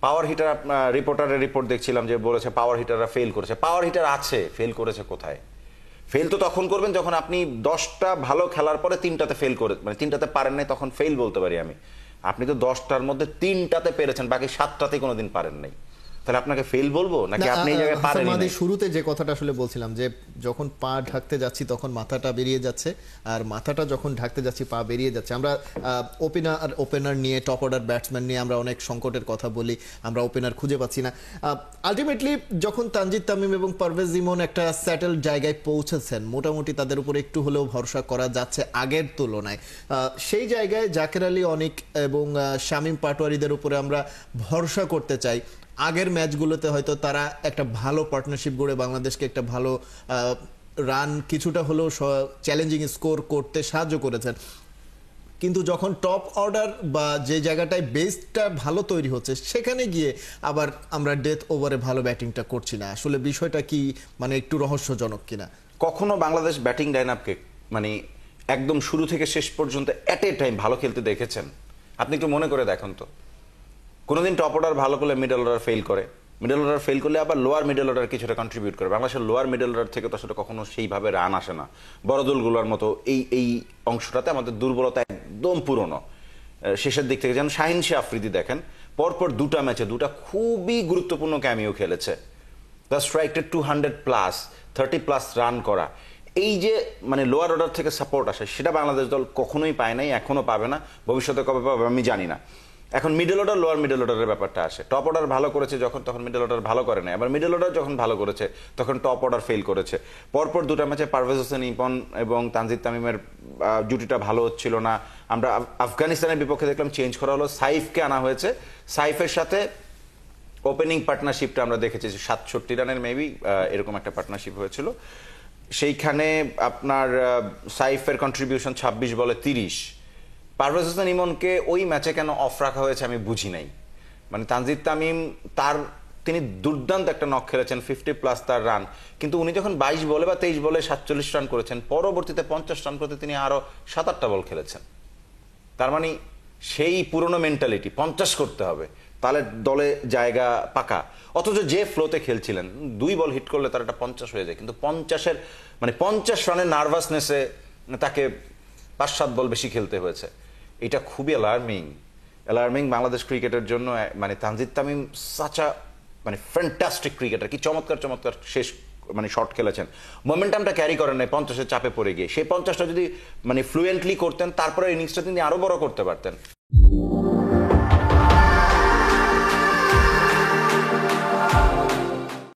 Power hitter রিপোর্টারের report দেখছিলাম যে বলেছে পাওয়ার হিটাররা ফেল করেছে। পাওয়ার হিটার আছে, ফেল করেছে কোথায়? ফেল তো তখন করবেন যখন আপনি 10টা ভালো খেলার পরে 3টাতে ফেল করে, মানে 3টাতে পারেন নাই, তখন ফেল বলতে পারি আমি। আপনি তো 10টার মধ্যে 3টাতে পেরেছেন, বাকি 7টাতে কোনোদিন পারেন নাই, তাহলে আপনাকে ফেল বলবো নাকি আপনি এই জায়গায় পারেন না? শুরুতে যে কথাটা আসলে বলছিলাম যে যখন পা ঢাকতে যাচ্ছি তখন মাথাটা বেরিয়ে যাচ্ছে, আর মাথাটা যখন ঢাকতে যাচ্ছি পা বেরিয়ে যাচ্ছে। আমরা ওপেনার নিয়ে, টপ অর্ডার ব্যাটসম্যান নিয়ে আমরা অনেক সংকটের কথা বলি, আমরা ওপেনার খুঁজে পাচ্ছি না। আলটিমেটলি যখন তানজিদ তামিম এবং পারভেজ ইমন একটা সেটেল জায়গায় পৌঁছেছেন, মোটামুটি তাদের উপর একটু হলেও ভরসা করা যাচ্ছে আগের তুলনায়, সেই জায়গায় জাকের আলী অনিক এবং শামীম পাটোয়ারিদের উপরে আমরা ভরসা করতে চাই। আগের ম্যাচগুলোতে হয়তো তারা একটা ভালো পার্টনারশিপ গড়ে বাংলাদেশকে একটা ভালো রান, কিছুটা হলেও চ্যালেঞ্জিং স্কোর করতে সাহায্য করেছেন, কিন্তু যখন টপ অর্ডার বা যে জায়গাটায় বেসটা ভালো তৈরি হচ্ছে সেখানে গিয়ে আবার আমরা ডেথ ওভারে ভালো ব্যাটিংটা করছি না। আসলে বিষয়টা কি মানে একটু রহস্যজনক কিনা? কখনো বাংলাদেশ ব্যাটিং লাইনআপকে মানে একদম শুরু থেকে শেষ পর্যন্ত এট এ টাইম ভালো খেলতে দেখেছেন? আপনি একটু মনে করে দেখুন তো। কোনোদিন টপ অর্ডার ভালো করলে মিডল অর্ডার ফেল করে, মিডল অর্ডার ফেল করলে আবার লোয়ার মিডল অর্ডার কিছুটা কন্ট্রিবিউট করে। বাংলাদেশের লোয়ার মিডল অর্ডার থেকে তো আসলে কখনো সেইভাবে রান আসে না। বড় দলগুলোর মতো এই অংশটাতে আমাদের দুর্বলতা একদম পুরনো। শেষের দিক থেকে যেন শাহিন শাহ আফ্রিদি দেখেন, পরপর 2টা ম্যাচে 2টা খুবই গুরুত্বপূর্ণ ক্যামিও খেলেছে। দ্য স্ট্রাইকটা 200+, 30+ রান করা, এই যে মানে লোয়ার অর্ডার থেকে সাপোর্ট আসে, সেটা বাংলাদেশ দল কখনোই পায় নাই, এখনো পাবে না, ভবিষ্যতে কবে পাবে আমি জানি না। এখন মিডল অর্ডার লোয়ার মিডল অর্ডারের ব্যাপারটা আসে। টপ অর্ডার ভালো করেছে যখন, তখন মিডল অর্ডার ভালো করে না, আবার মিডল অর্ডার যখন ভালো করেছে তখন টপ অর্ডার ফেল করেছে। পরপর 2টা ম্যাচে পারভেজ হোসেন ইমন এবং তানজিদ তামিমের জুটিটা ভালো হচ্ছিল না। আমরা আফগানিস্তানের বিপক্ষে দেখলাম চেঞ্জ করা হলো, সাইফকে আনা হয়েছে, সাইফের সাথে ওপেনিং পার্টনারশিপটা আমরা দেখেছি 67 রানের মেবি এরকম একটা পার্টনারশিপ হয়েছিল। সেইখানে আপনার সাইফের কন্ট্রিবিউশন 26 বলে 30। পারভেজ হোসেন ইমনকে ওই ম্যাচে কেন অফ রাখা হয়েছে আমি বুঝি নাই। মানে তানজিদ তামিম তিনি দুর্দান্ত একটা নক খেলেছেন, 50+ তার রান, কিন্তু উনি যখন 22 বলে বা 23 বলে 47 রান করেছেন, পরবর্তীতে 50 রান করতে তিনি আরো 7-8টা বল খেলেছেন। তার মানে সেই পুরনো মেন্টালিটি, 50 করতে হবে তাহলে দলে জায়গা পাকা। অথচ যে ফ্লোতে খেলছিলেন 2 বল হিট করলে তার একটা 50 হয়ে যায়, কিন্তু 50 রানের নার্ভাসনেসে তাকে 5-7 বল বেশি খেলতে হয়েছে। এটা খুবই অ্যালার্মিং বাংলাদেশ ক্রিকেটের জন্য। মানে তানজিদ তামিম সাচা মানে ফ্যান্টাস্টিক ক্রিকেটার, কি চমৎকার চমৎকার শেষ মানে শট খেলেছেন, মোমেন্টামটা ক্যারি করেন নাই 50-এর চাপে পড়ে গিয়ে। সেই 50টা যদি মানে ফ্লুয়েন্টলি করতেন, তারপরে ইনিংসটা তিনি আরো বড় করতে পারতেন।